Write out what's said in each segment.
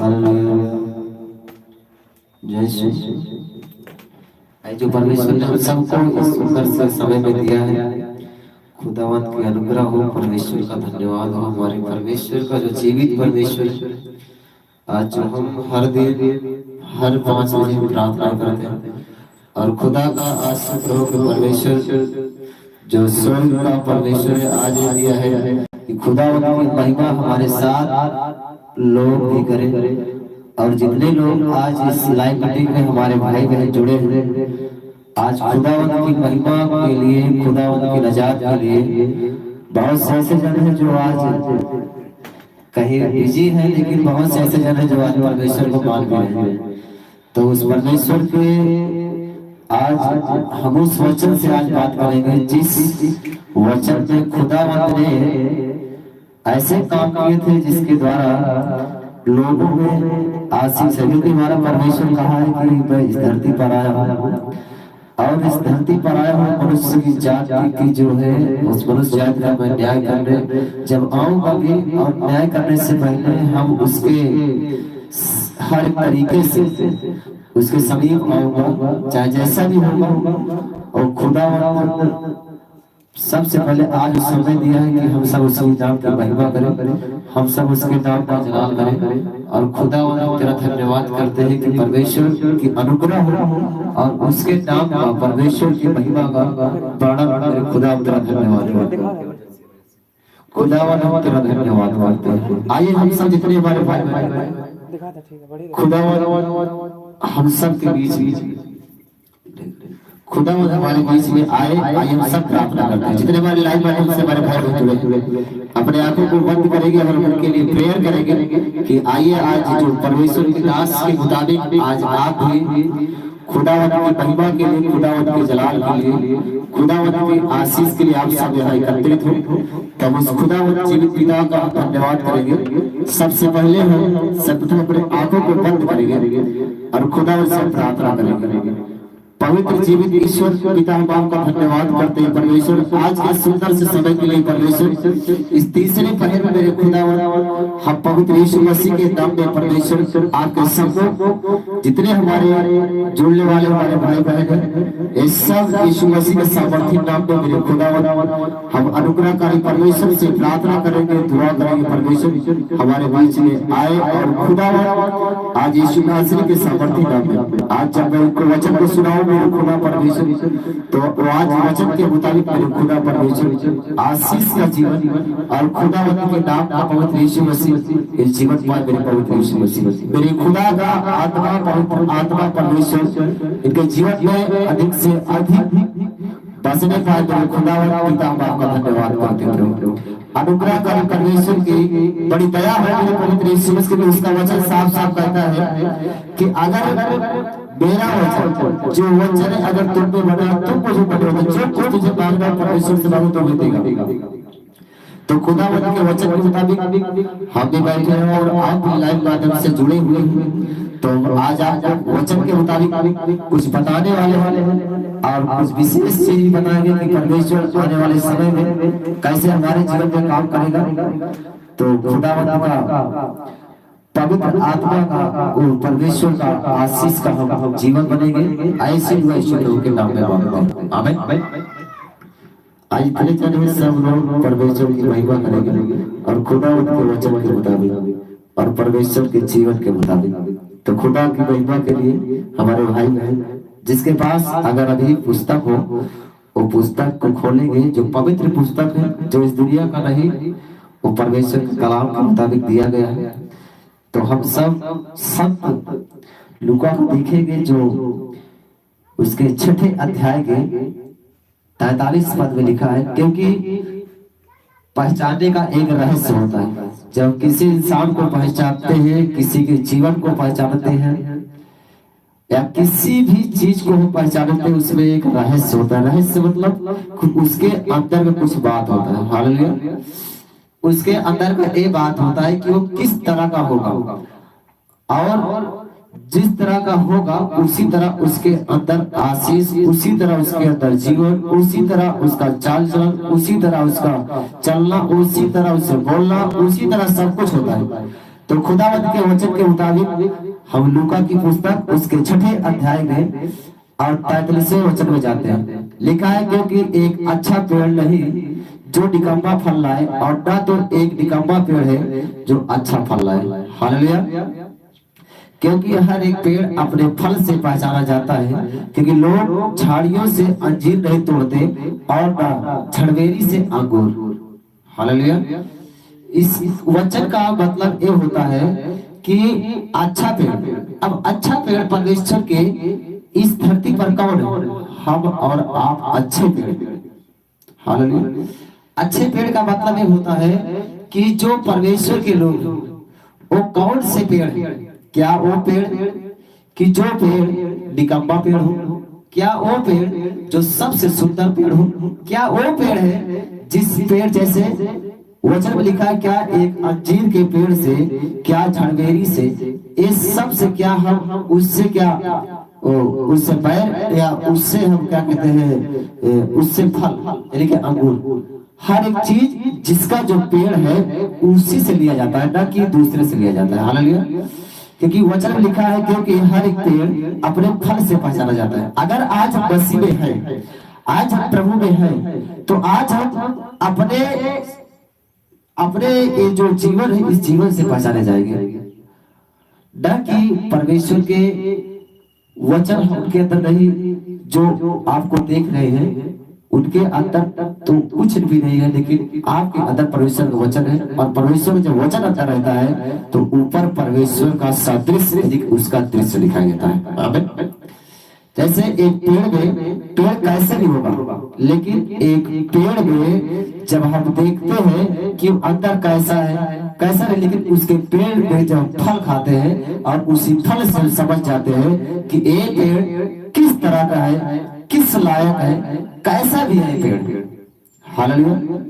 Hallelujah. जय श्री जो परमेश्वर ने हम सबको इस सुंदर से समय में दिया है, खुदावंत की अनुग्रह हो, परमेश्वर का धन्यवाद हो। हमारे परमेश्वर का जो जीवित परमेश्वर है, आज जो हम हर दिन हर 5 बजे प्रार्थना करते हैं और खुदा का आज शुक्र हो कि परमेश्वर जो स्वर्ग का परमेश्वर है आज दिया है कि खुदावंत की महिमा हमारे साथ लोग भी करें। और जितने लोग आज इस लाइव मीटिंग में हमारे भाई बहन जुड़े हैं, आज खुदावंत की महिमा के लिए, खुदावंत की नजात के लिए बहुत से ऐसे जन हैं जो आज कहीं बिजी हैं, लेकिन बहुत से ऐसे जन हैं जो आज परमेश्वर को मान रहे हैं। तो उस परमेश्वर के आज हम उस वचन से आज बात करेंगे जिस वचन में खुदावंत ने ऐसे काम किए थे जिसके द्वारा लोगों में आशीष है। क्योंकि हमारा परमेश्वर कहा है कि मैं इस धरती पर आया हूँ और इस धरती पर आया हूँ मनुष्य की जाति की जो है उस मनुष्य जाति का मैं न्याय करने जब आऊंगा भी, और न्याय करने से पहले हम उसके हर तरीके से उसके समीप आऊंगा, चाहे जैसा भी होगा। और खुदा सबसे पहले आज समय दिया है कि हम सब उसके नाम की महिमा करें, हम सब उसके नाम का जलाल करें। और खुदा तेरा धन्यवाद करते हैं कि परमेश्वर की अनुग्रह हो और उसके नाम का, परमेश्वर की महिमा का वर्णन। खुदा तेरा धन्यवाद, खुदा तेरा धन्यवाद करते हैं। आइए हम सब जितने हमारे भाई खुदा हम सब के बीच खुदा हमारे बीच में आए हम सब प्रार्थना करते हैं। जितने हमारे लाइव माध्यम से हमारे भाई जुड़े अपने आंखों को बंद करेंगे और उनके लिए प्रेयर करेंगे कि आइए आज जो परमेश्वर की दास के मुताबिक आज आप भी खुदावंत की महिमा के लिए, खुदावंत के जलाल के लिए, खुदावंत की आशीष के लिए आप सब यहाँ एकत्रित हो। तब उस खुदावंत जीवित पिता का धन्यवाद करेंगे। सबसे पहले हम सबप्रथम अपने आंखों को बंद करेंगे और खुदावंत से प्रार्थना करेंगे। पवित्र जीवित ईश्वर पिता हम आपका धन्यवाद करते हैं परमेश्वर आज इस सुंदर से समय के लिए। परमेश्वर इस तीसरे पहर में मेरे खुदावंत हम पवित्र यीशु मसीह के नाम में परमेश्वर आपके सबको जितने हमारे जुड़ने वाले हमारे भाई बहन हैं, इस सब यीशु मसीह के सामर्थ्य नाम में मेरे खुदावंत हम अनुग्रहकारी परमेश्वर से प्रार्थना करेंगे, दुआ करेंगे। परमेश्वर हमारे बीच में आए और खुदावंत आज यीशु मसीह के सामर्थ्य नाम में आज जब मैं उनको वचन को सुनाऊं मेरे खुदा परमेश्वर, तो आज वचन के मुताबिक मेरे खुदा परमेश्वर आशीष का जीवन और खुदावंत के नाम का पवित्र यीशु मसीह इस जीवन पाए मेरे पवित्र यीशु मसीह, मेरे खुदा का आत्मा पवित्र आत्मा परमेश्वर इनके जीवन में अधिक से अधिक बसने पाए मेरे खुदावंत पिता आपका धन्यवाद करते हैं। अनुग्रहकारी परमेश्वर की बड़ी दया है मेरे पवित्र यीशु मसीह, उसका वचन साफ साफ कहता है कि अगर मेरा वचन जो वचन है अगर तुम पे बना तुमको जो बने होगा, जो कुछ तुझे मांगना परमेश्वर से मांगो तो मैं देगा। तो खुदावंत के वचन के मुताबिक हम भी बैठे हैं और आप भी लाइव माध्यम से जुड़े हुए हैं। तो आज आप वचन के मुताबिक कुछ बताने वाले हैं और कुछ विशेष चीज बताएंगे कि परमेश्वर आने वाले समय में कैसे हमारे जीवन में काम करेगा। तो खुदावंत का पवित्र आत्मा का परमेश्वर का आशीष का हम जीवन बनेंगे। ऐसे ईश्वर के नाम में मांगते हैं, आमीन। आज इतने जन में सब लोग परमेश्वर की महिमा करेंगे और खुदावंत के वचन के मुताबिक और परमेश्वर के जीवन के मुताबिक। तो खुदा की महिमा के लिए हमारे भाई बहन जिसके पास अगर अभी पुस्तक हो वो पुस्तक को खोलेंगे, जो पवित्र पुस्तक है जो इस दुनिया का नहीं, वो परमेश्वर के कलाम के मुताबिक दिया गया है। तो हम सब संत लूका को देखेंगे जो उसके 6ठे अध्याय के 43 पद में लिखा है। क्योंकि पहचानने का एक रहस्य होता है, जब किसी इंसान को पहचानते हैं, किसी के जीवन को पहचानते हैं या किसी भी चीज को हम पहचानते हैं, उसमें एक रहस्य होता है। रहस्य मतलब उसके अंदर में कुछ बात होता है। हालेलुया। उसके अंदर का ये बात होता है कि वो किस तरह का होगा और जिस तरह का होगा उसी तरह उसके अंदर आशीष, उसी तरह उसके अंदर जीवन, उसी तरह उसका चाल चलन, उसी तरह उसका चलना, उसी तरह उसे बोलना, उसी तरह सब कुछ होता है। तो खुदावंद के वचन के मुताबिक हम लूका की पुस्तक उसके 6ठे अध्याय में और 43वें वचन में जाते हैं। लिखा है क्योंकि एक अच्छा पेड़ नहीं जो निकम्मा फल लाए, और ना तो एक निकम्मा पेड़ है जो अच्छा फल लाए। हालेलुया। क्योंकि हर एक पेड़ अपने फल से पहचाना जाता है, क्योंकि लोग झाड़ियों से अंजीर नहीं तोड़ते और ना झड़बेरी से अंगूर। हालेलुया। इस वचन का मतलब ये होता है कि अच्छा पेड़, अब अच्छा पेड़ परमेश्वर के इस धरती पर कौन है? हम और आप अच्छे पेड़। हालेलुया। अच्छे पेड़ का मतलब ये होता है कि जो परमेश्वर के लोग, वो कौन से पेड़ है? क्या वो पेड़ कि जो पेड़ निकम्मा पेड़ हो? क्या वो पेड़ जो सबसे सुंदर पेड़ हो? क्या वो पेड़ है जिस पेड़ जैसे वचन में लिखा है, क्या एक अंजीर के पेड़ से, क्या झड़बेरी से, इस सब से क्या हम उससे क्या उससे बैर, या उससे हम क्या कहते हैं, उससे फल यानी कि अंगूर। हर एक चीज जिसका जो पेड़ है उसी से लिया जाता है, ना कि दूसरे से लिया जाता है। हालेलुया। क्योंकि वचन में लिखा है क्योंकि हर एक पेड़ अपने फल से पहचाना जाता है। अगर आज हम मसीह में हैं, आज हम प्रभु में हैं, तो आज हम अपने अपने ये जो जीवन है इस जीवन से पहचाने जाएंगे, न कि परमेश्वर के वचन उनके अंदर नहीं। जो आपको देख रहे हैं उनके अंदर तो कुछ भी नहीं है, लेकिन आपके अंदर परमेश्वर का वचन है, और परमेश्वर जब वचन अंदर रहता है तो ऊपर परमेश्वर का सादृश्य उसका दृश्य दिखाई देता है। आमीन। जैसे एक पेड़ में, पेड़ कैसे नहीं होगा, लेकिन एक पेड़ में जब हम देखते हैं कि अंदर कैसा है कैसा नहीं, लेकिन उसके पेड़ में जब फल खाते हैं और उसी फल से समझ जाते हैं कि ये पेड़ किस तरह का है, किस लायक है, कैसा भी है पेड़। हालेलुया।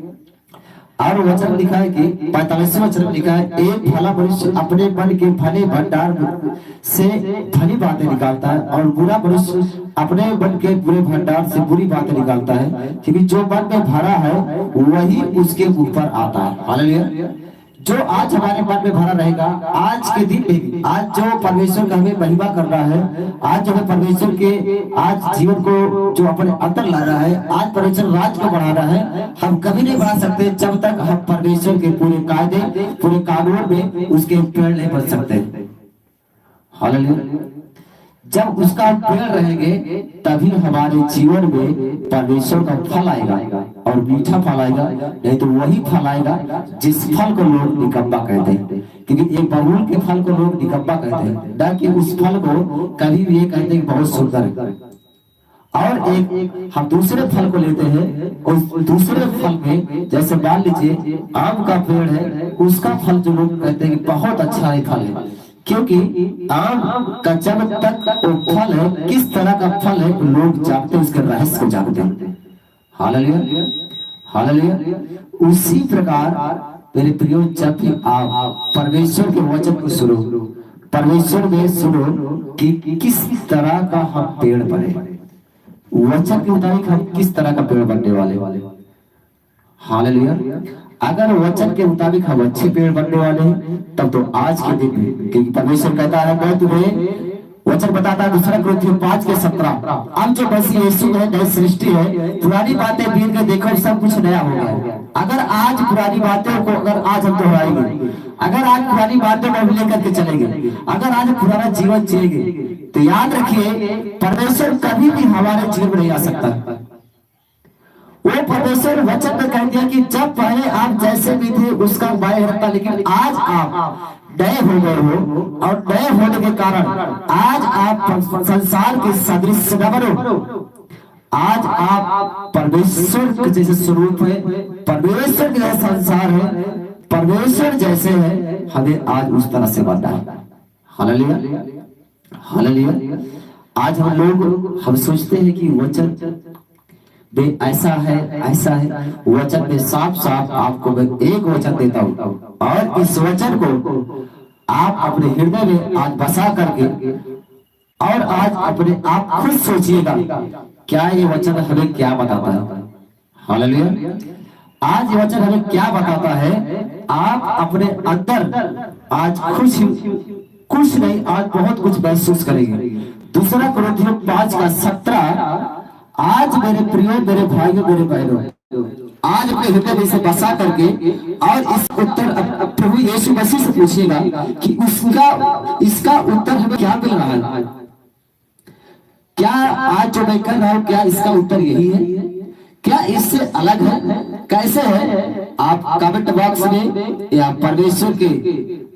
और वचन लिखा है कि 45वें वचन में लिखा है, एक भला मनुष्य अपने मन के भले भंडार से भली बातें निकालता है, और बुरा मनुष्य अपने मन के बुरे भंडार से बुरी बातें निकालता है, क्योंकि जो मन में भरा है वही उसके ऊपर आता है। हालेलुया। जो आज हमारे मन में भरा रहेगा, आज के दिन में भी, आज जो परमेश्वर का हमें महिमा कर रहा है, आज जो है परमेश्वर के आज जीवन को जो अपने अंदर ला रहा है, आज परमेश्वर राज को बढ़ा रहा है, हम कभी नहीं बढ़ा सकते जब तक हम परमेश्वर के पूरे कायदे, पूरे कानून में उसके पेड़ नहीं बन सकते। हालेलुया। जब उसका पेड़ रहेंगे तभी हमारे जीवन में परमेश्वर का फल आएगा, और मीठा फल आएगा, नहीं तो वही फल आएगा जिस फल को लोग निकम्मा कहते हैं। क्योंकि एक बबूल के फल को लोग निकम्मा कहते हैं, ना कि उस फल को कभी भी ये कहते हैं बहुत सुंदर है। और एक हम दूसरे फल को लेते हैं, उस दूसरे फल में जैसे मान लीजिए आम का पेड़ है, उसका फल जो लोग कहते हैं बहुत अच्छा है फल है, क्योंकि आम का जब तक वो फल है किस तरह का फल है लोग जानते हैं, उसके रहस्य को जानते हैं। हालेलुया। हालेलुया। उसी प्रकार मेरे प्रियो, जब भी आप परमेश्वर के वचन को सुनो, परमेश्वर में सुनो कि किस तरह का हम पेड़ बने, वचन के मुताबिक हम किस तरह का पेड़ बनने वाले। हालेलुया। अगर वचन के मुताबिक हम अच्छे पेड़ बनने वाले हैं तब तो आज के दिन में, क्योंकि परमेश्वर कहता है, मैं तुम्हें वचन बताता है 2 कुरिन्थियों 5:17, अब जो मसीह यीशु है नई सृष्टि है, पुरानी बातें बीत के देखो सब कुछ नया हो गया। अगर आज पुरानी बातों को अगर आज हम दोहराएंगे, अगर आज पुरानी बातों को हम लेकर के चलेंगे, अगर आज पुराना जीवन जिएंगे, तो याद रखिए परमेश्वर कभी भी हमारे जीवन में नहीं आ सकता। वो परमेश्वर वचन में कह दिया कि जब पहले आप जैसे भी थे उसका बाय रहता, लेकिन आज आप नए हो गए हो, और नए होने के कारण आज आप संसार के सदृश न बनो। आज आप परमेश्वर के जैसे स्वरूप है, परमेश्वर के जैसा संसार है, परमेश्वर जैसे है, हमें आज उस तरह से बनना है। हालेलुया। हालेलुया। आज हम लोग हम सोचते हैं कि वचन बे ऐसा है ऐसा है, वचन में साफ साफ आपको मैं एक वचन देता हूं, और इस वचन को आप अपने हृदय में आज बसा करके, और आज अपने आप खुद सोचिएगा क्या ये वचन हमें क्या बताता है। हालेलुया। आज ये वचन हमें क्या बताता है? आप अपने अंदर आज कुछ नहीं, आज बहुत कुछ महसूस करेंगे। दूसरा कुरिन्थियों 5:17, आज मेरे प्रियो, मेरे भाइयों, मेरे बहनों, आज अपने हृदय में इसे बसा करके और इस उत्तर प्रभु यीशु मसीह से पूछिएगा कि इसका उत्तर हमें क्या मिल रहा है? क्या आज जो मैं कर रहा हूं, क्या इसका उत्तर यही है? क्या इससे अलग है? कैसे है? आप कमेंट बॉक्स में या परमेश्वर के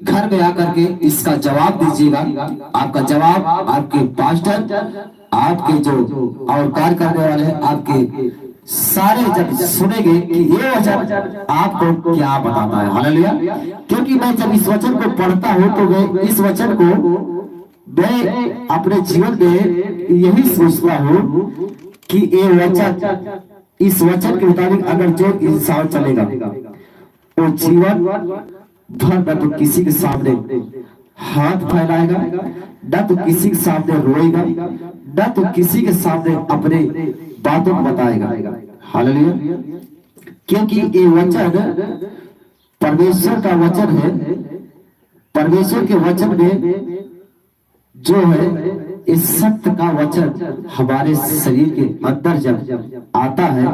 घर में आकर के इसका जवाब दीजिएगा। आपका जवाब आपके पास्टर, आपके जो और कार्य करने वाले हैं, आपके सारे जब सुनेंगे कि ये वचन आपको क्या बताता है। हालेलुया। क्योंकि मैं जब इस वचन को पढ़ता हूं तो मैं इस वचन को मैं अपने जीवन में यही सोचता हूं कि ये वचन, इस वचन के मुताबिक अगर जो इंसान चलेगा वो जीवन भर न तो किसी के सामने हाथ फैलाएगा, न तो किसी के सामने रोएगा, न तो किसी के सामने अपने बातों को बताएगा। हालेलुया। क्योंकि ये वचन परमेश्वर का वचन है। परमेश्वर के वचन में जो है इस सत्य का वचन हमारे शरीर के अंदर जब आता है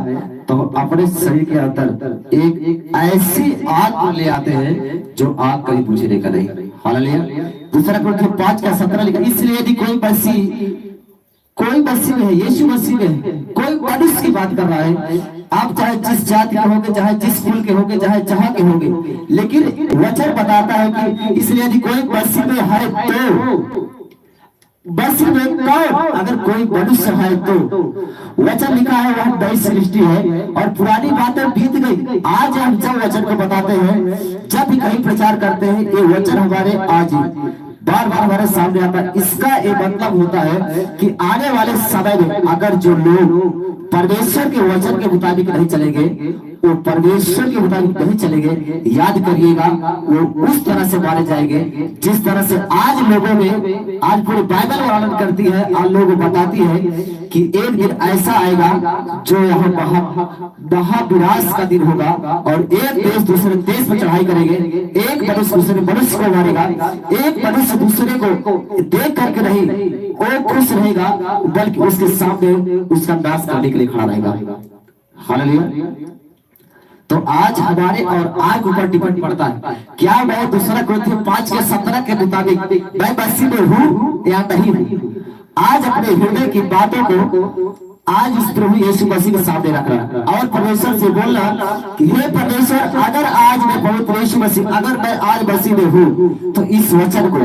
तो अपने शरीर के अंदर एक ऐसी आग ले आते हैं जो आग कहीं बुझने का नहीं। हालेलुया। दूसरा कुरिन्थियों 5:17 लिखा, इसलिए यदि कोई मसीह में है, यीशु मसीह में है, कोई मनुष्य की बात कर रहा है, आप चाहे जिस जाति के होंगे, चाहे जिस कुल के होंगे, चाहे जहां के होंगे, लेकिन वचन बताता है कि इसलिए यदि कोई मसीह में है तो मसीह में कौन? अगर कोई मनुष्य है तो वचन लिखा है वह नई सृष्टि है और पुरानी बातें बीत गई। आज हम जब वचन को बताते हैं, जब भी कहीं प्रचार करते हैं, ये वचन हमारे आज बार बार हमारे सामने आता है। इसका एक मतलब होता है कि आने वाले समय में अगर जो लोग परमेश्वर के वचन के मुताबिक नहीं चलेंगे, वो परमेश्वर के मुताबिक नहीं चलेंगे, याद करिएगा वो उस तरह से मारे जाएंगे जिस तरह से आज लोगों में, आज पूरी बाइबल वर्णन करती है, आज लोग बताती है कि एक दिन ऐसा आएगा जो यहाँ महाविनाश का दिन होगा और एक देश दूसरे देश पर चढ़ाई करेंगे, एक मनुष्य दूसरे मनुष्य को मारेगा, एक मनुष्य दूसरे को देख करके नहीं वो खुश रहेगा, बल्कि उसके सामने उसका नाश करने के लिए खड़ा रहेगा। हालेलुया। तो आज हमारे और आग ऊपर डिपेंड पड़ता है, क्या मैं दूसरा कुरिन्थियों 5:17 के मुताबिक मैं मसीह में हूँ या नहीं हूँ। आज अपने हृदय की बातों को आज इस प्रभु यीशु मसीह के सामने रखना और परमेश्वर से बोलना कि हे परमेश्वर, अगर आज मैं पवित्र यीशु मसीह, अगर मैं आज मसीह में हूँ तो इस वचन को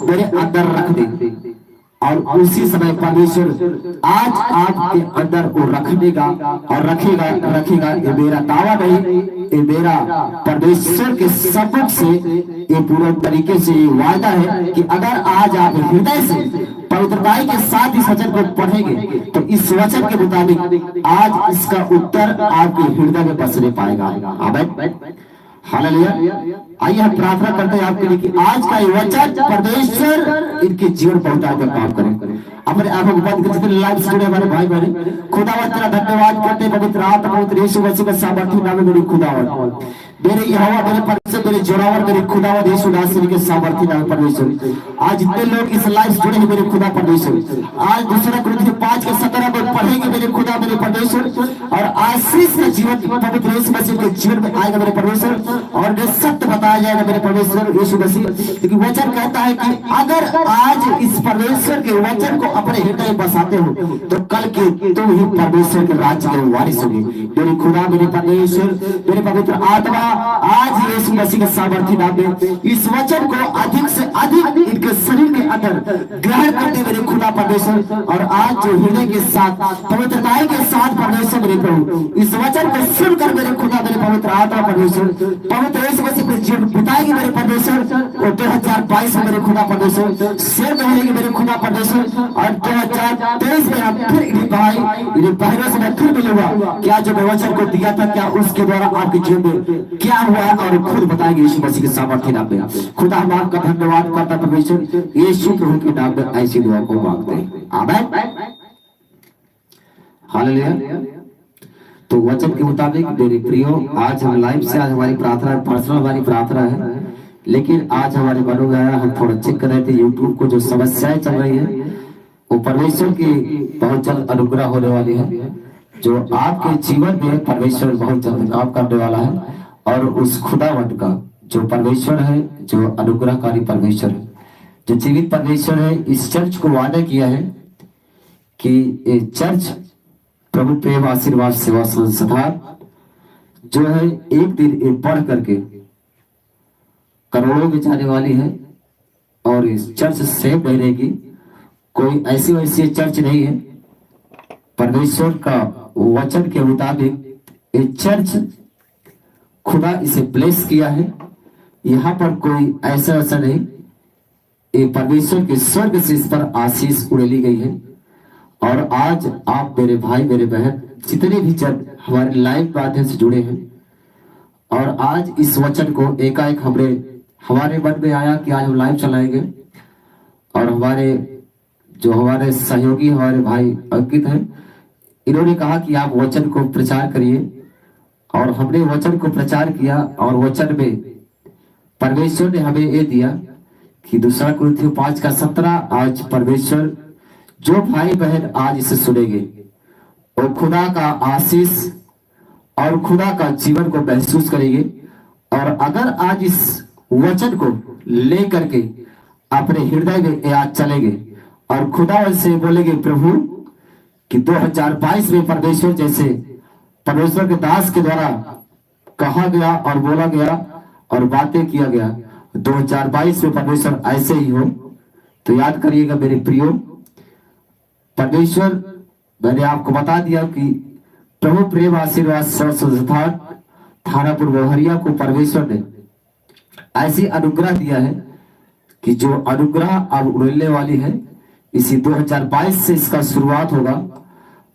मेरे अंदर रख दे। और उसी समय परमेश्वर आज आपके अंदर को रखने का और रखेगा। ये मेरा दावा नहीं, ये मेरा परमेश्वर के सबूत से ये पूरे तरीके से वायदा है कि अगर आज आप हृदय से पवित्रताई के साथ इस वचन को पढ़ेंगे तो इस वचन के मुताबिक आज इसका उत्तर आपके हृदय में बसने पाएगा। आमीन। हालेलुया। आइए हम प्रार्थना करते हैं आपके लिए कि आज का ये वचन परमेश्वर इनके जीवन पहुंचा कर काम करें। अपने आंखों को बंद कर जितने लाइव स्टूडियो हमारे भाई बहन, खुदावंद तेरा धन्यवाद करते हैं। पवित्र आत्मा पवित्र यीशु मसीह का सामर्थ्य नाम में मेरी खुदावंद, मेरे यहोवा, मेरे परमेश्वर, मेरे जोरावर, मेरे खुदावंद यीशु नासरी के सामर्थ्य नाम परमेश्वर, आज जितने लोग इस लाइव जुड़े हैं मेरे खुदा परमेश्वर, आज दूसरा कुरिन्थियों 5:17 में पढ़ेंगे मेरे खुदा मेरे परमेश्वर, और आशीष से जीवन पवित्र यीशु मसीह के जीवन में आएगा मेरे परमेश्वर, और सत्य बताया जाएगा मेरे परमेश्वर यीशु मसीह। क्योंकि वचन कहता है कि अगर आज इस परमेश्वर के वचन को अपने हृदय में बसाते हो तो कल के तुम ही परमेश्वर के राज्य के वारिस होगे। मेरे खुदा मेरे परमेश्वर, मेरे पवित्र आत्मा, आज यीशु मसीह के सामर्थ्य नाम में इस वचन को अधिक से अधिक इनके शरीर के अंदर ग्रहण करते मेरे खुदा परमेश्वर, और आज जो हृदय के साथ पवित्रताई के साथ परमेश्वर मेरे प्रभु इस वचन को सुनकर मेरे खुदा मेरे पवित्र आत्मा परमेश्वर पवित्र यीशु मसीह के जीवन बिताएगी मेरे परमेश्वर, और 2022 में मेरे खुदा परमेश्वर शेर रहेगी मेरे खुदा परमेश्वर, और 2023 में आप फिर इन्हीं भाई इन्हीं बहनों से मैं फिर मिलूंगा। क्या जो मैं वचन को दिया था क्या उसके द्वारा आपके जीवन में क्या हुआ है और खुद बताएंगे यीशु मसीह के सामर्थ्य नाम में। खुदा हम आपका धन्यवाद करता परमेश्वर, यीशु प्रभु के नाम में ऐसी दुआ को मांगते हैं। आमीन। हालेलुया। तो वचन के मुताबिक मेरे प्रियो, आज हम लाइव से, आज हमारी प्रार्थना पर्सनल हमारी प्रार्थना है, लेकिन आज हमारे मनों में आया, हम थोड़ा चेक कर रहे थे यूट्यूब को, जो समस्याएं चल रही है वो परमेश्वर की बहुत जल्द अनुग्रह होने वाली है, जो आपके जीवन में परमेश्वर बहुत जल्द काम करने वाला है। और उस खुदावंत का जो परमेश्वर है, जो अनुग्रहकारी परमेश्वर है, जो जीवित परमेश्वर है, इस चर्च को वादा किया है कि ये चर्च प्रभु प्रेम आशीर्वाद सेवा संस्थान जो है एक दिन ये बढ़ करके करोड़ों में जाने वाली है। और इस चर्च सेव नहीं रहेगी, कोई ऐसी वैसी चर्च नहीं है। परमेश्वर का वचन के मुताबिक ये चर्च खुदा इसे ब्लेस किया है। यहाँ पर कोई ऐसा वैसा नहीं, ये परमेश्वर के स्वर्ग से इस पर आशीष उड़ेली गई है। और आज आप मेरे भाई मेरे बहन जितने भी जन हमारे लाइव माध्यम से जुड़े हैं, और आज इस वचन को एकाएक हमारे मन में आया कि आज हम लाइव चलाएंगे। और हमारे सहयोगी हमारे भाई अंकित हैं, इन्होंने कहा कि आप वचन को प्रचार करिए, और हमने वचन को प्रचार किया। और वचन में परमेश्वर ने हमें ये दिया कि 2 कुरिन्थियों 5:17, आज परमेश्वर जो भाई बहन आज इसे सुनेंगे वो खुदा का आशीष और खुदा का जीवन को महसूस करेंगे। और अगर आज इस वचन को लेकर के अपने हृदय में याद चलेंगे और खुदा से बोलेंगे प्रभु कि 2022 में परमेश्वर जैसे परमेश्वर के दास के द्वारा कहा गया और बोला गया और बातें किया गया, 2022 में परमेश्वर ऐसे ही हो। तो याद करिएगा मेरे प्रियो, परमेश्वर, मैंने आपको बता दिया कि प्रभु प्रेम आशीर्वाद संस्थान थानापुर मोहरिया को परमेश्वर ने ऐसी अनुग्रह दिया है कि जो अनुग्रह अब उड़ने वाली है, इसी 2022 से इसका शुरुआत होगा।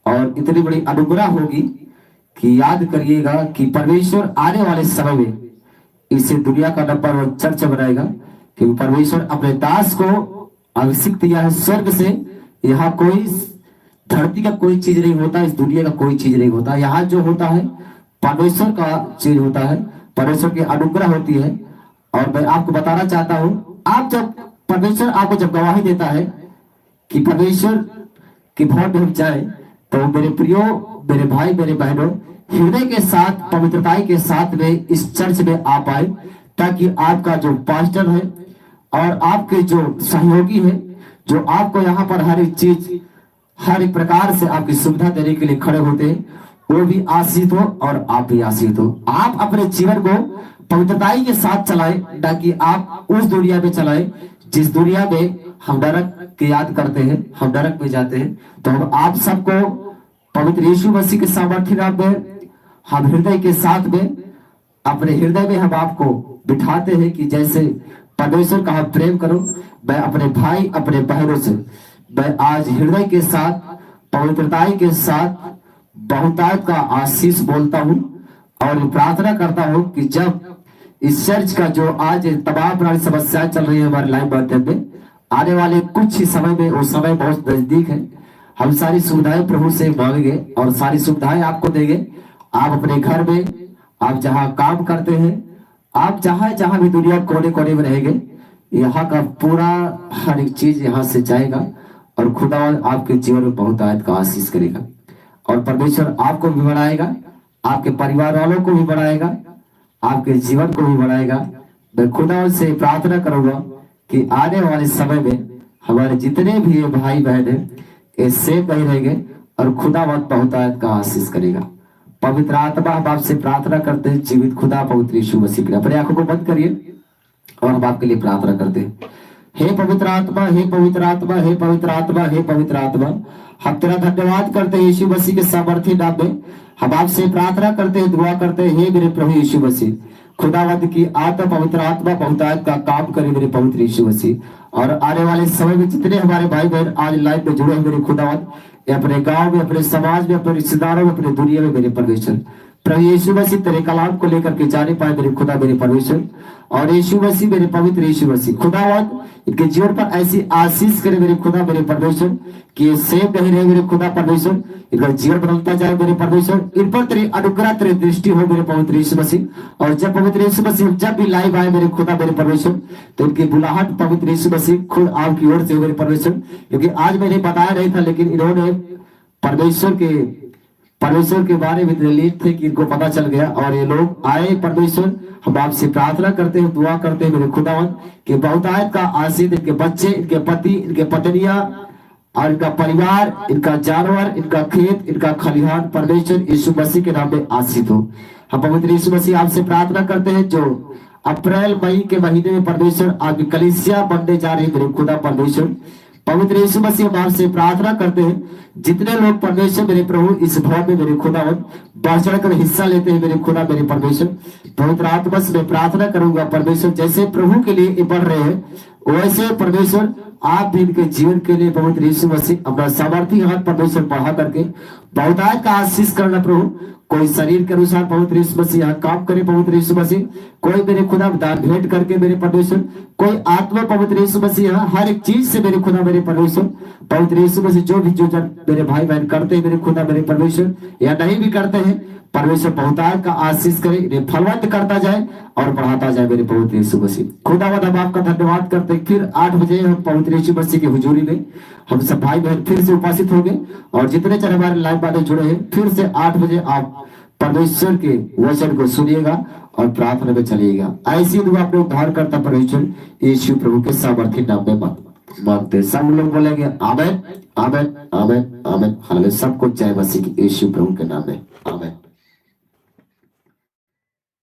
और इतनी बड़ी अनुग्रह होगी कि याद करिएगा कि परमेश्वर आने वाले समय में इसे दुनिया का नंबर 1 चर्च बनाएगा, क्योंकि परमेश्वर अपने दास को अभिषेक दिया है स्वर्ग से। यहाँ कोई धरती का कोई चीज नहीं होता, इस दुनिया का कोई चीज नहीं होता। यहाँ जो होता है परमेश्वर का चीज होता है, परमेश्वर की अनुग्रह होती है। और मैं आपको बताना चाहता हूँ, आप जब परमेश्वर आपको जब गवाही देता है कि परमेश्वर की भवन में हम जाए, तो मेरे प्रियो, मेरे भाई मेरे बहनों, हृदय के साथ पवित्रताई के साथ में इस चर्च में आ पाए, ताकि आपका जो पास्टर है और आपके जो सहयोगी है, जो आपको यहाँ पर हर एक चीज हर एक प्रकार से आपकी सुविधा देने के लिए खड़े होते हैं, वो भी आशीषित हो और आप भी आशीषित हो। आप अपने जीवन को पवित्रताई के साथ चलाएं, ताकि आप उस दुनिया में चलाएं जिस दुनिया में हम नरक की याद करते हैं, हम नरक में जाते हैं। तो हम आप सबको पवित्र यीशु मसीह के सामर्थ्य नाम में हम हृदय के साथ में अपने हृदय में हम आपको बिठाते हैं कि जैसे परमेश्वर का हम प्रेम करो। मैं अपने भाई अपने बहनों से मैं आज हृदय के साथ पवित्रताई के साथ बहुतायत का आशीष बोलता हूँ और प्रार्थना करता हूँ कि जब इस चर्च का जो आज तमाम प्रकार की समस्याएं चल रही है हमारे लाइव माध्यम में, आने वाले कुछ ही समय में वो समय बहुत नजदीक है। हम सारी सुविधाएं प्रभु से मांगेंगे और सारी सुविधाएं आपको देंगे। आप अपने घर में, आप जहाँ काम करते हैं, आप जहाँ भी दुनिया कोने कोने में रहेंगे, यहाँ का पूरा हर एक चीज यहाँ से जाएगा और खुदा आपके जीवन में बहुतायत का आशीष करेगा। और परमेश्वर आपको भी बढ़ाएगा, आपके परिवार वालों को भी बढ़ाएगा, आपके जीवन को भी बढ़ाएगा। मैं खुदा से प्रार्थना करूंगा कि आने वाले समय में हमारे जितने भी ये भाई बहन है, ये सेफ नहीं रहेंगे और खुदावंत बहुतायत का आशीष करेगा। पवित्र आत्मा, हम आपसे प्रार्थना करते हैं, जीवित खुदा पवित्र यीशु मसीह के लिए अपनी आंखों को बंद करिए और हम आपके लिए प्रार्थना करते हैं। हे पवित्र आत्मा, हे पवित्र आत्मा, हे पवित्र आत्मा, हे पवित्र आत्मा, हम तेरा धन्यवाद करते हैं यीशु मसीह के सामर्थ्य नाम में। हम आपसे प्रार्थना करते हैं, दुआ करते हैं, हे मेरे प्रभु यीशु मसीह, खुदावंत की आत्मा पवित्र आत्मा बहुतायत का काम करे मेरे पवित्र यीशु मसीह। और आने वाले समय में जितने हमारे भाई बहन आज लाइव में जुड़े हैं मेरे खुदावंत, अपने गांव में, अपने समाज में, अपने रिश्तेदारों में, अपने दुनिया में मेरे परमेश्वर प्रभु यीशु मसीह तेरे कलाम को लेकर के जाने पाए मेरे खुदा मेरे परमेश्वर। और यीशु मसीह मेरे पवित्र यीशु मसीह खुदावंत इनके जीवन पर ऐसी आशीष करे मेरे खुदा मेरे परमेश्वर कि सेव नहीं रहे मेरे खुदा परमेश्वर, इनका जीवन बदलता जाए मेरे परमेश्वर, इन पर तेरी अनुग्रह तेरी दृष्टि हो मेरे पवित्र यीशु मसीह। और जब पवित्र यीशु मसीह जब भी लाइव आए मेरे खुदा मेरे परमेश्वर, तो इनकी बुलाहट पवित्र यीशु मसीह खुद आपकी ओर से हो मेरे परमेश्वर। क्योंकि आज मैंने बताया नहीं था, लेकिन इन्होंने परमेश्वर के बारे में दलील थे कि इनको पता चल गया और ये लोग आए परमेश्वर। हम आपसे प्रार्थना करते हैं, दुआ करते हैं मेरे खुदावन कि बहुतायत का आशीष इनके बच्चे, इनके पति, इनके पत्नियां और इनका परिवार, इनका जानवर, इनका खेत, इनका खलिहान परमेश्वर यीशु मसीह के नाम में आशीष हो। हम पवित्र यीशु मसीह आपसे प्रार्थना करते हैं जो अप्रैल मई के महीने में परमेश्वर आपकी कलीसिया बनने जा रही है मेरे खुदा परमेश्वर, पवित्र यीशु मसीह हम आपसे प्रार्थना करते हैं जितने लोग परमेश्वर मेरे प्रभु इस भवन में मेरे खुदावन बढ़ चढ़कर हिस्सा लेते हैं मेरे खुदा मेरे परमेश्वर, पवित्र आत्मा से मैं प्रार्थना करूंगा परमेश्वर जैसे प्रभु के लिए ये बढ़ रहे हैं वैसे परमेश्वर आप भी इनके जीवन के लिए पवित्र यीशु मसीह अपना सामर्थ्य हाथ परमेश्वर बढ़ा करके बहुतायत का आशीष करना प्रभु। कोई शरीर के अनुसार पवित्र यीशु मसीह यहाँ काम करे पवित्र यीशु मसीह, कोई मेरे खुदा दान भेंट करके मेरे परमेश्वर, कोई आत्मा पवित्र यीशु मसीह यहाँ हर एक चीज से मेरे खुदा मेरे परमेश्वर, पवित्र यीशु मसीह जो जन मेरे भाई बहन करते हैं मेरे खुदा मेरे परमेश्वर या नहीं भी करते हैं परमेश्वर बहुतायत का आशीष करे, इन्हें फलवंत करता जाए और बढ़ाता जाए मेरे पवित्र यीशु मसीह। खुदावंद हम आपका धन्यवाद करते हैं। फिर 8 बजे हम पवित्र यीशु मसीह की हुजूरी में हम सब भाई बहन फिर से उपस्थित होंगे और जितने चर हमारे लाइव वाले जुड़े हैं फिर से 8 बजे आप परमेश्वर के वचन को सुनिएगा और प्रार्थना में चलिएगा। ऐसी दुआ अपने उद्धार करता परमेश्वर यीशु प्रभु के सामर्थ्य नाम में मांगते। सब लोग बोलेंगे आमेन आमेन आमेन आमेन। हालेलुया। सबको जय मसीह की यीशु प्रभु के नाम में आमेन।